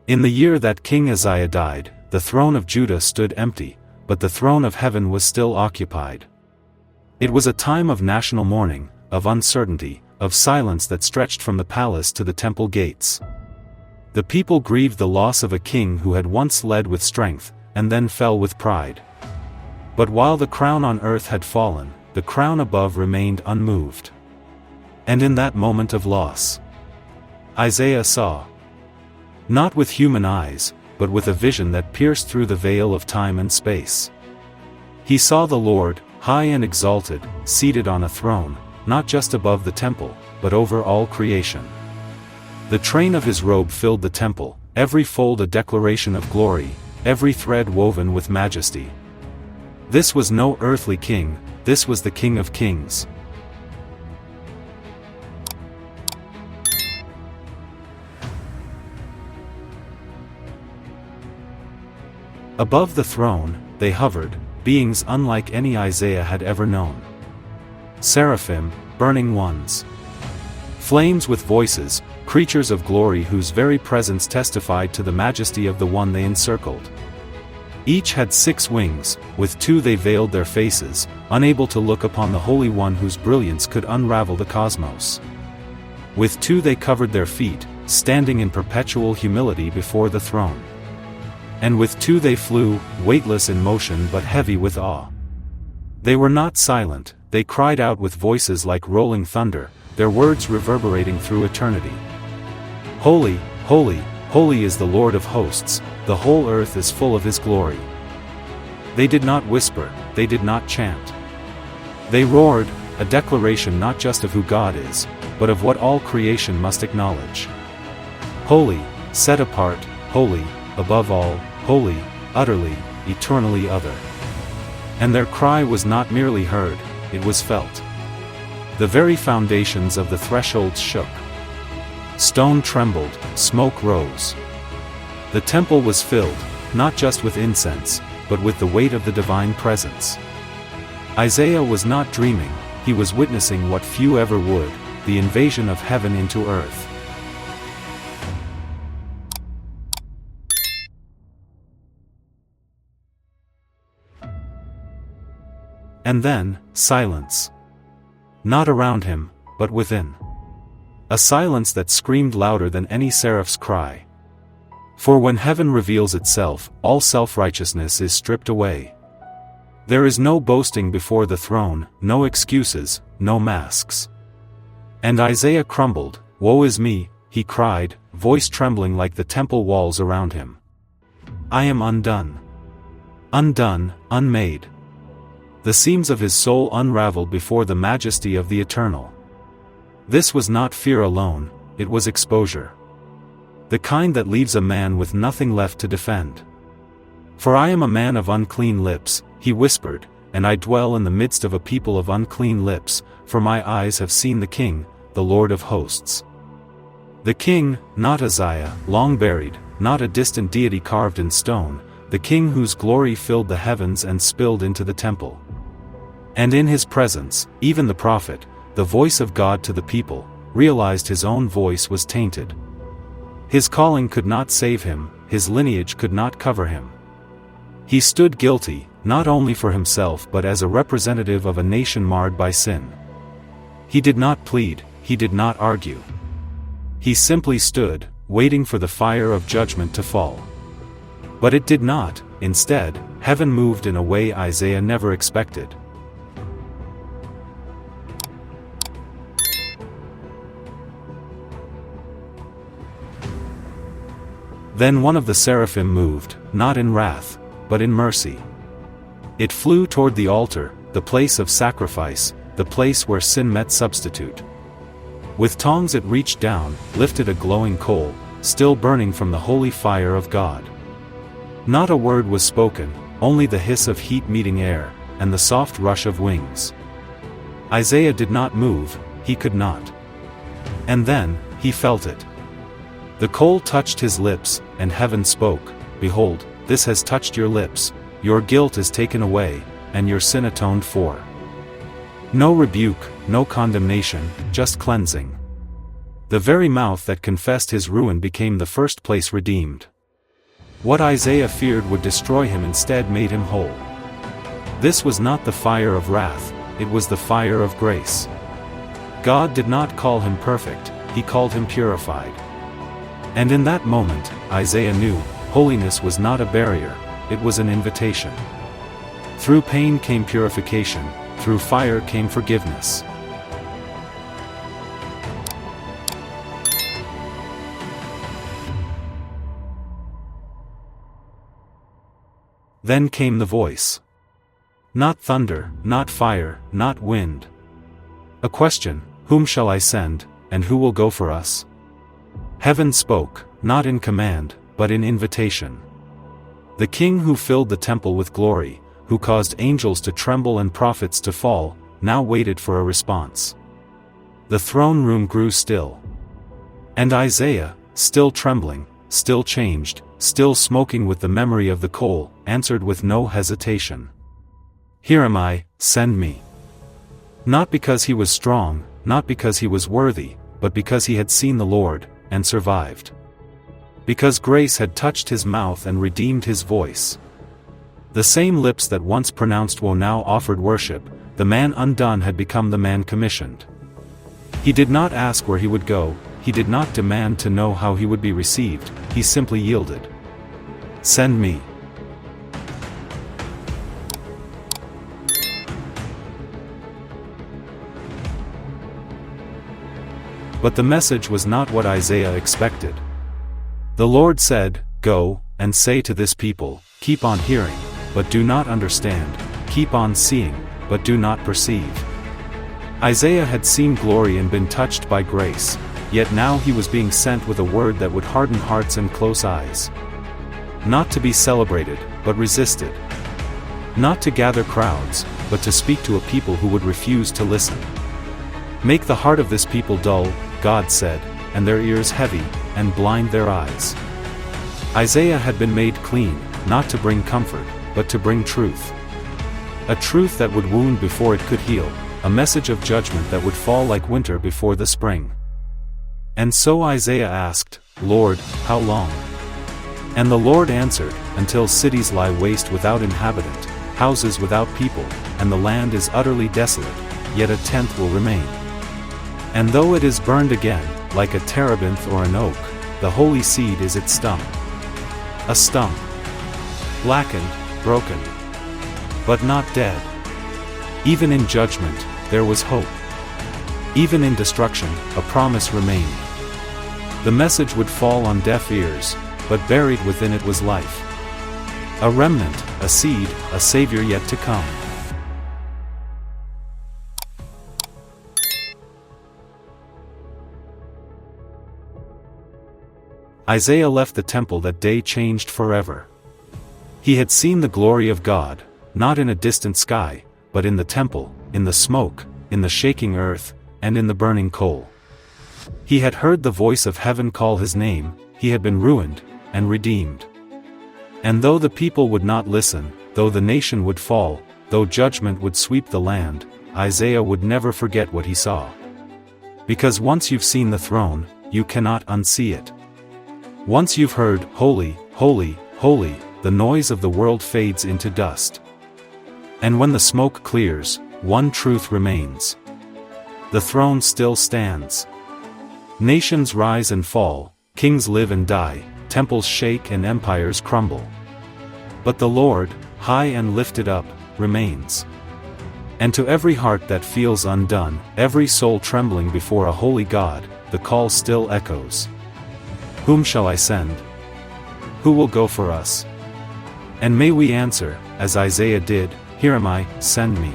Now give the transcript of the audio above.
In the year that King Uzziah died, the throne of Judah stood empty, but the throne of heaven was still occupied. It was a time of national mourning, of uncertainty, of silence that stretched from the palace to the temple gates. The people grieved the loss of a king who had once led with strength, and then fell with pride. But while the crown on earth had fallen, the crown above remained unmoved. And in that moment of loss, Isaiah saw, not with human eyes, but with a vision that pierced through the veil of time and space. He saw the Lord, high and exalted, seated on a throne, not just above the temple, but over all creation. The train of his robe filled the temple, every fold a declaration of glory, every thread woven with majesty. This was no earthly king, this was the King of Kings. Above the throne, they hovered, beings unlike any Isaiah had ever known. Seraphim, burning ones. Flames with voices, creatures of glory whose very presence testified to the majesty of the one they encircled. Each had 6 wings, with 2 they veiled their faces, unable to look upon the Holy One whose brilliance could unravel the cosmos. With 2 they covered their feet, standing in perpetual humility before the throne. And with 2 they flew, weightless in motion but heavy with awe. They were not silent, they cried out with voices like rolling thunder, their words reverberating through eternity. Holy, holy, holy is the Lord of hosts, the whole earth is full of his glory. They did not whisper, they did not chant. They roared, a declaration not just of who God is, but of what all creation must acknowledge. Holy, set apart, holy, above all, holy, utterly, eternally other. And their cry was not merely heard, it was felt. The very foundations of the thresholds shook. Stone trembled, smoke rose. The temple was filled, not just with incense, but with the weight of the divine presence. Isaiah was not dreaming, he was witnessing what few ever would, the invasion of heaven into earth. And then, silence. Not around him, but within. A silence that screamed louder than any seraph's cry. For when heaven reveals itself, all self-righteousness is stripped away. There is no boasting before the throne, no excuses, no masks. And Isaiah crumbled, "Woe is me," he cried, voice trembling like the temple walls around him. "I am undone. Undone, unmade." The seams of his soul unraveled before the majesty of the eternal. This was not fear alone, it was exposure. The kind that leaves a man with nothing left to defend. "For I am a man of unclean lips," he whispered, "and I dwell in the midst of a people of unclean lips, for my eyes have seen the King, the Lord of hosts." The King, not Uzziah, long buried, not a distant deity carved in stone, the King whose glory filled the heavens and spilled into the temple. And in his presence, even the prophet, the voice of God to the people, realized his own voice was tainted. His calling could not save him, his lineage could not cover him. He stood guilty, not only for himself but as a representative of a nation marred by sin. He did not plead, he did not argue. He simply stood, waiting for the fire of judgment to fall. But it did not, instead, heaven moved in a way Isaiah never expected. Then one of the seraphim moved, not in wrath, but in mercy. It flew toward the altar, the place of sacrifice, the place where sin met substitute. With tongs it reached down, lifted a glowing coal, still burning from the holy fire of God. Not a word was spoken, only the hiss of heat meeting air, and the soft rush of wings. Isaiah did not move, he could not. And then, he felt it. The coal touched his lips, and heaven spoke, "Behold, this has touched your lips, your guilt is taken away, and your sin atoned for." No rebuke, no condemnation, just cleansing. The very mouth that confessed his ruin became the first place redeemed. What Isaiah feared would destroy him instead made him whole. This was not the fire of wrath, it was the fire of grace. God did not call him perfect, he called him purified. And in that moment, Isaiah knew, holiness was not a barrier, it was an invitation. Through pain came purification, through fire came forgiveness. Then came the voice. Not thunder, not fire, not wind. A question, whom shall I send, and who will go for us? Heaven spoke, not in command, but in invitation. The King who filled the temple with glory, who caused angels to tremble and prophets to fall, now waited for a response. The throne room grew still. And Isaiah, still trembling, still changed, still smoking with the memory of the coal, answered with no hesitation. Here am I, send me. Not because he was strong, not because he was worthy, but because he had seen the Lord, and survived. Because grace had touched his mouth and redeemed his voice. The same lips that once pronounced woe now offered worship, the man undone had become the man commissioned. He did not ask where he would go, he did not demand to know how he would be received, he simply yielded. Send me. But the message was not what Isaiah expected. The Lord said, Go, and say to this people, keep on hearing, but do not understand, keep on seeing, but do not perceive. Isaiah had seen glory and been touched by grace, yet now he was being sent with a word that would harden hearts and close eyes. Not to be celebrated, but resisted. Not to gather crowds, but to speak to a people who would refuse to listen. Make the heart of this people dull, God said, and their ears heavy, and blind their eyes. Isaiah had been made clean, not to bring comfort, but to bring truth. A truth that would wound before it could heal, a message of judgment that would fall like winter before the spring. And so Isaiah asked, Lord, how long? And the Lord answered, until cities lie waste without inhabitant, houses without people, and the land is utterly desolate, yet a tenth will remain. And though it is burned again, like a terebinth or an oak, the holy seed is its stump. A stump. Blackened, broken. But not dead. Even in judgment, there was hope. Even in destruction, a promise remained. The message would fall on deaf ears, but buried within it was life. A remnant, a seed, a savior yet to come. Isaiah left the temple that day changed forever. He had seen the glory of God, not in a distant sky, but in the temple, in the smoke, in the shaking earth, and in the burning coal. He had heard the voice of heaven call his name, he had been ruined, and redeemed. And though the people would not listen, though the nation would fall, though judgment would sweep the land, Isaiah would never forget what he saw. Because once you've seen the throne, you cannot unsee it. Once you've heard, Holy, holy, holy, the noise of the world fades into dust. And when the smoke clears, one truth remains. The throne still stands. Nations rise and fall, kings live and die, temples shake and empires crumble. But the Lord, high and lifted up, remains. And to every heart that feels undone, every soul trembling before a holy God, the call still echoes. Whom shall I send? Who will go for us? And may we answer, as Isaiah did, Here am I, send me.